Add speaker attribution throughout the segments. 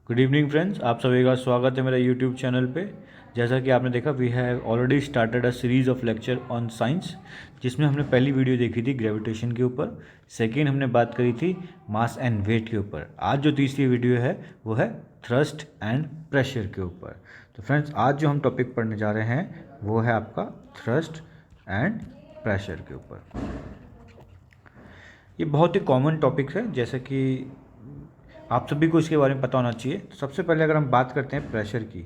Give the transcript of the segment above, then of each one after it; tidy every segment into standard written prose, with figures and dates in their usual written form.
Speaker 1: Good evening friends, आप सभी का स्वागत है मेरा यूट्यूब चैनल पे। जैसा कि आपने देखा, we have already started a series of lecture on science, जिसमें हमने पहली वीडियो देखी थी ग्रेविटेशन के ऊपर। सेकेंड हमने बात करी थी मास एंड वेट के ऊपर। आज जो तीसरी वीडियो है वो है थ्रस्ट एंड प्रेशर के ऊपर। तो फ्रेंड्स, आज जो हम टॉपिक पढ़ने जा रहे हैं वो है आपका थ्रस्ट एंड प्रेशर के ऊपर। ये बहुत ही कॉमन टॉपिक है, जैसे कि आप सभी को इसके बारे में पता होना चाहिए। तो सबसे पहले अगर हम बात करते हैं प्रेशर की,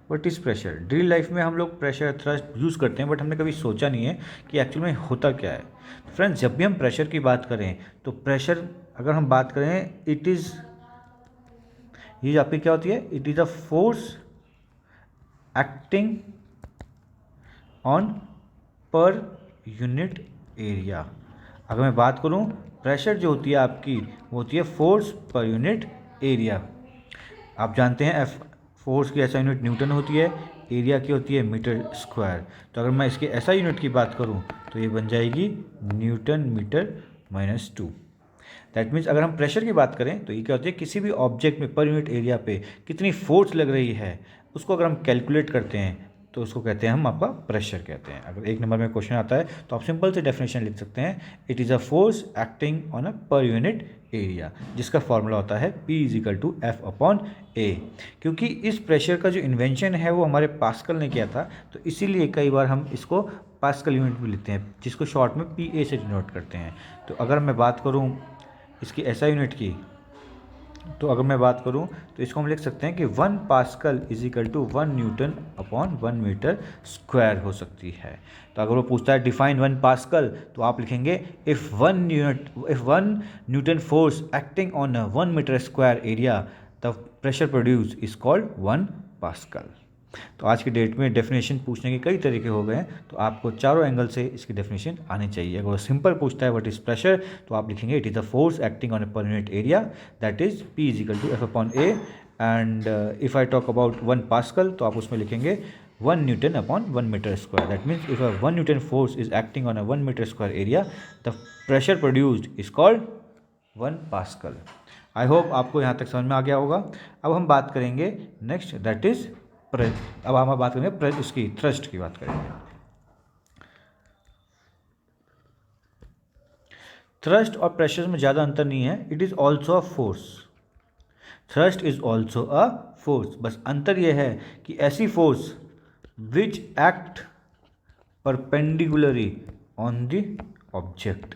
Speaker 1: what is pressure. Daily life में हम लोग प्रेशर थ्रस्ट यूज़ करते हैं, बट हमने कभी सोचा नहीं है कि एक्चुअल में होता क्या है। तो फ्रेंड्स, जब भी हम प्रेशर की बात करें तो प्रेशर अगर हम बात करें, इट इज़, ये आपकी क्या होती है, it is a force acting on पर यूनिट एरिया। अगर मैं बात करूं, प्रेशर जो होती है आपकी वो होती है फोर्स पर यूनिट एरिया। आप जानते हैं एफ फोर्स की ऐसा यूनिट न्यूटन होती है, एरिया की होती है मीटर स्क्वायर। तो अगर मैं इसके ऐसा यूनिट की बात करूं तो ये बन जाएगी newton metre minus 2। That means अगर हम प्रेशर की बात करें तो ये क्या होती है, किसी भी ऑब्जेक्ट में पर यूनिट एरिया पे कितनी फोर्स लग रही है उसको अगर हम कैलकुलेट करते हैं तो उसको कहते हैं हम आपका प्रेशर कहते हैं। अगर एक नंबर में क्वेश्चन आता है तो आप सिंपल से डेफिनेशन लिख सकते हैं, it is a force acting on a per unit area, जिसका फॉर्मूला होता है P is equal to F upon A. क्योंकि इस प्रेशर का जो इन्वेंशन है वो हमारे पास्कल ने किया था, तो इसीलिए कई बार हम इसको पास्कल यूनिट में लिखते हैं, जिसको शॉर्ट में PA से डिनोट करते हैं। तो अगर मैं बात करूँ इसकी SI यूनिट की, तो अगर मैं बात करूं तो इसको हम लिख सकते हैं कि 1 pascal is equal to 1 newton upon 1 metre square हो सकती है। तो अगर वो पूछता है डिफाइन 1 पास्कल, तो आप लिखेंगे if 1 newton force acting on 1 metre square area, the pressure produce is called 1 pascal. तो आज की डेट में डेफिनेशन पूछने के कई तरीके हो गए हैं, तो आपको चारों एंगल से इसकी डेफिनेशन आनी चाहिए। अगर वो सिंपल पूछता है व्हाट इज प्रेशर, तो आप लिखेंगे it is a force acting on a per unit area, that is P is equal to F upon A. And if I talk about 1 pascal, तो आप उसमें लिखेंगे 1 newton upon 1 metre square. That means if 1 newton force is acting on a 1 metre square area, the pressure produced is called 1 pascal. I hope आपको यहाँ तक समझ में आ गया होगा। अब हम बात करेंगे नेक्स्ट, दैट इज अब हम बात करेंगे उसकी थ्रस्ट की बात करेंगे। थ्रस्ट और प्रेशर में ज़्यादा अंतर नहीं है, it is also a force. Thrust is also a force, बस अंतर यह है कि ऐसी force which act perpendicularly on the object,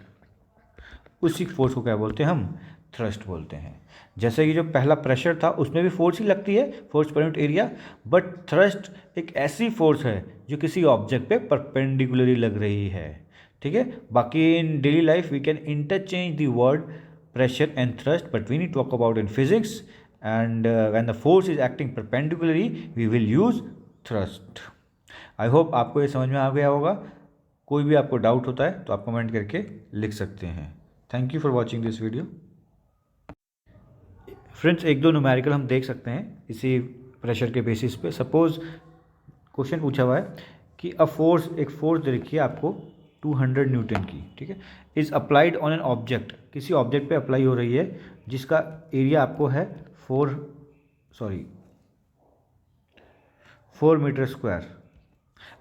Speaker 1: उसी फोर्स को क्या बोलते हैं, हम थ्रस्ट बोलते हैं। जैसे कि जो पहला प्रेशर था उसमें भी फोर्स ही लगती है, फोर्स पर यूनिट एरिया, बट थ्रस्ट एक ऐसी फोर्स है जो किसी ऑब्जेक्ट पे परपेंडिकुलरली लग रही है। ठीक है, बाकी in daily life we can interchange the word pressure and thrust, but we need talk about in physics, and when the force is acting perpendicularly we will use thrust. I hope आपको ये समझ में आ गया होगा। कोई भी आपको doubt होता है तो आप कमेंट करके लिख सकते हैं। Thank you for watching this video. Friends, एक दो न्यूमेरिकल हम देख सकते हैं इसी प्रेशर के बेसिस पे। सपोज क्वेश्चन पूछा हुआ है कि एक फोर्स दे रखी है आपको 200 न्यूटन की, ठीक है, is applied on an object, किसी ऑब्जेक्ट पे अप्लाई हो रही है जिसका एरिया आपको है 4 metre square.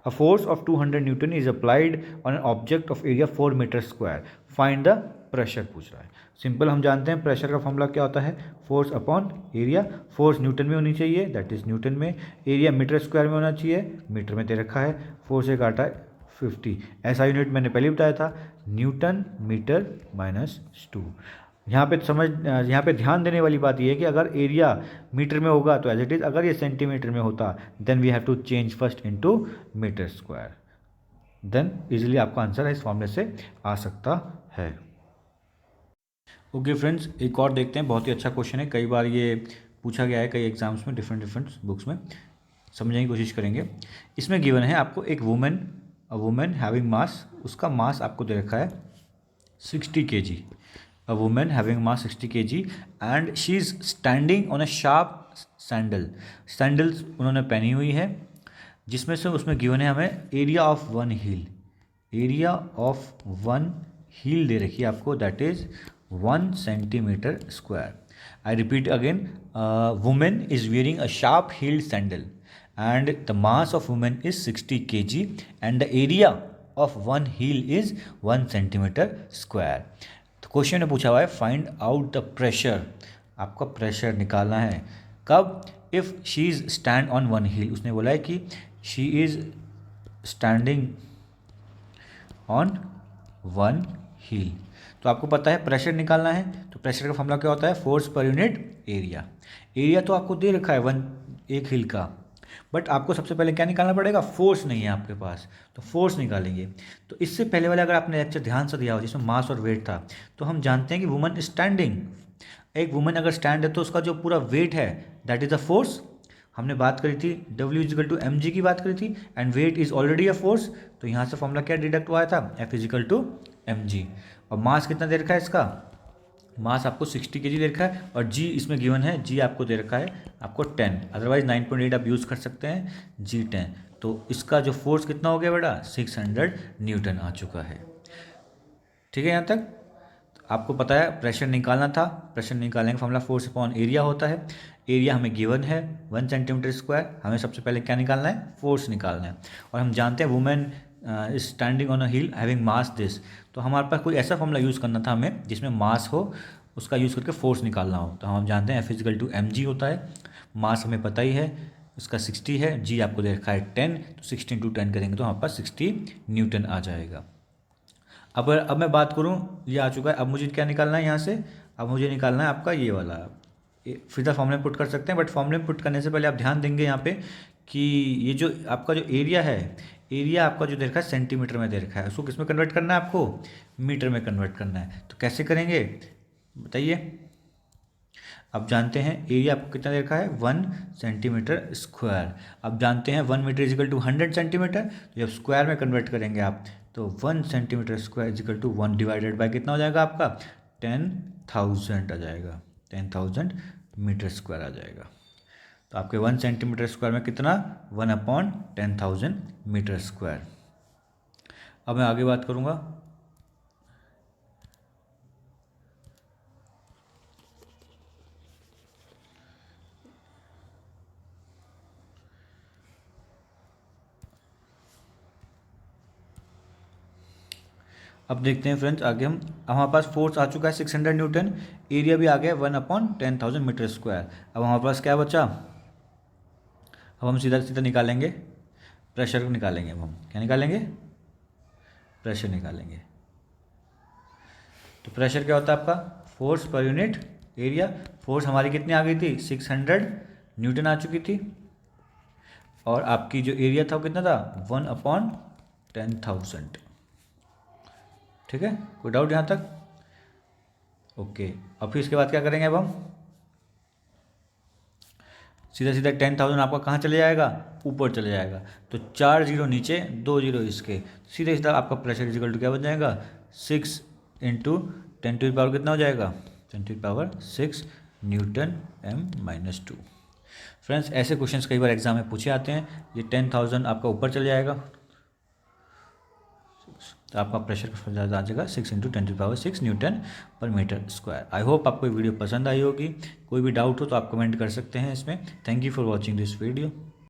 Speaker 1: A force of 200 Newton is applied on an object of area 4 metre square. Find the pressure पूछ रहा है। सिंपल हम जानते हैं प्रेशर का फॉर्मूला क्या होता है, force upon area. Force Newton में होनी चाहिए, दैट इज न्यूटन में। एरिया मीटर स्क्वायर में होना चाहिए, मीटर में दे रखा है। 4 से काटा है 50। ऐसा यूनिट मैंने पहले बताया था, न्यूटन मीटर माइनस 2। यहाँ पे ध्यान देने वाली बात यह है कि अगर एरिया मीटर में होगा तो एज इट इज़, अगर ये सेंटीमीटर में होता then we have to change first into metre square, then easily आपका आंसर इस फॉर्मूले से आ सकता है। ओके फ्रेंड्स, एक और देखते हैं, बहुत ही अच्छा क्वेश्चन है, कई बार ये पूछा गया है कई एग्जाम्स में, डिफरेंट बुक्स में। समझने की कोशिश करेंगे। इसमें गिवन है आपको एक वुमेन हैविंग मास, उसका मास आपको दे रखा है 60 kg। A woman having mass 60 kg and she is standing on a sharp sandal। Sandals उन्होंने पहनी हुई है, जिसमें से उसमें गिवन है हमें area of one heel. Area of one heel दे रखी है आपको, that is 1 centimetre square. I repeat again, woman is wearing a sharp heeled sandal and the mass of woman is 60 kg and the area of one heel is 1 centimeter square. तो question ने पूछा हुआ है find out the pressure, आपका pressure निकालना है कब, if she is stand on one heel, उसने बोला है कि she is standing on one heel. तो आपको पता है प्रेशर निकालना है, तो प्रेशर का फॉर्मूला क्या होता है, फोर्स पर यूनिट एरिया। एरिया तो आपको दे रखा है एक हील का, बट आपको सबसे पहले क्या निकालना पड़ेगा, फोर्स नहीं है आपके पास, तो फोर्स निकालेंगे। तो इससे पहले वाले अगर आपने लेक्चर ध्यान से दिया हो जिसमें मास और वेट था, तो हम जानते हैं कि वुमन स्टैंडिंग, एक वुमन अगर स्टैंड है तो उसका जो पूरा वेट है दैट इज़ अ फोर्स। हमने बात करी थी W=mg की बात करी थी and weight is already a force, तो यहाँ से फॉर्मूला क्या डिडक्ट हुआ था, F=mg। और मास कितना दे रखा है इसका, मास आपको 60 kg दे रखा है और जी इसमें गिवन है, जी आपको दे रखा है आपको 10, अदरवाइज 9.8 आप यूज़ कर सकते हैं, जी 10। तो इसका जो फोर्स कितना हो गया बेटा, 600 न्यूटन आ चुका है। ठीक है, यहाँ तक आपको पता है प्रेशर निकालना था, प्रेशर निकालने का फॉर्मूला फोर्स अपॉन एरिया होता है। एरिया हमें गिवन है 1 सेंटीमीटर स्क्वायर, हमें सबसे पहले क्या निकालना है, फोर्स निकालना है। और हम जानते हैं women is standing on a hill having mass this, तो हमारे पास कोई ऐसा फॉर्मूला यूज़ करना था हमें जिसमें मास हो, उसका यूज़ करके फोर्स निकालना हो। तो हम जानते हैं F=mg होता है, मास हमें पता ही है उसका 60 है, जी आपको दे रखा है 10, तो 60 × 10 करेंगे तो हमारे पास 60 न्यूटन आ जाएगा। अब मैं बात करूँ, ये आ चुका है, अब मुझे क्या निकालना है यहाँ से, अब मुझे निकालना है आपका ये वाला, फिर फॉर्मूले में पुट कर सकते हैं, बट फॉर्मूले में पुट करने से पहले आप ध्यान देंगे यहाँ पे कि ये जो आपका जो एरिया है, एरिया आपका जो दे रखा है सेंटीमीटर में दे रखा है, उसको किस में कन्वर्ट करना है, आपको मीटर में कन्वर्ट करना है। तो कैसे करेंगे बताइए, अब जानते हैं एरिया आपको कितना दे रखा है, 1 सेंटीमीटर स्क्वायर। अब जानते हैं 1 मीटर इजिकल टू 100 सेंटीमीटर, तो जब स्क्वायर में कन्वर्ट करेंगे आप तो 1 centimetre square equal to 1 divided by कितना हो जाएगा आपका, 10,000 आ जाएगा, 10,000 मीटर स्क्वायर आ जाएगा। तो आपके 1 सेंटीमीटर स्क्वायर में कितना, 1/10,000 मीटर स्क्वायर। अब मैं आगे बात करूँगा, अब देखते हैं फ्रेंड्स आगे हम, हमारे पास फोर्स आ चुका है 600 न्यूटन, एरिया भी आ गया 1/10,000 मीटर स्क्वायर। अब हमारे पास क्या बचा, अब हम सीधा सीधा निकालेंगे प्रेशर को, निकालेंगे अब हम क्या निकालेंगे, प्रेशर निकालेंगे। तो प्रेशर क्या होता है आपका, फोर्स पर यूनिट एरिया। फोर्स हमारी कितनी आ गई थी, 600 न्यूटन आ चुकी थी, और आपकी जो एरिया था वो कितना था, 1/10,000। ठीक है, कोई डाउट यहाँ तक, ओके। अब फिर इसके बाद क्या करेंगे, अब हम सीधा सीधा 10,000 आपका कहाँ चले जाएगा, ऊपर चले जाएगा, तो 4 0 नीचे 2 0 इसके, सीधा सीधा आपका प्रेशर इजिकल टू क्या बन जाएगा, 6 × 10⁻⁴ कितना हो जाएगा, 10⁻⁶ न्यूटन m-2। फ्रेंड्स ऐसे क्वेश्चंस कई बार एग्जाम में पूछे आते हैं, ये 10,000 आपका ऊपर चले जाएगा तो आपका प्रेशर का आ जाएगा 6 × 10⁻⁶ न्यूटन पर मीटर स्क्वायर। आई होप आपको वीडियो पसंद आई होगी, कोई भी डाउट हो तो आप कमेंट कर सकते हैं इसमें। Thank you for watching this video.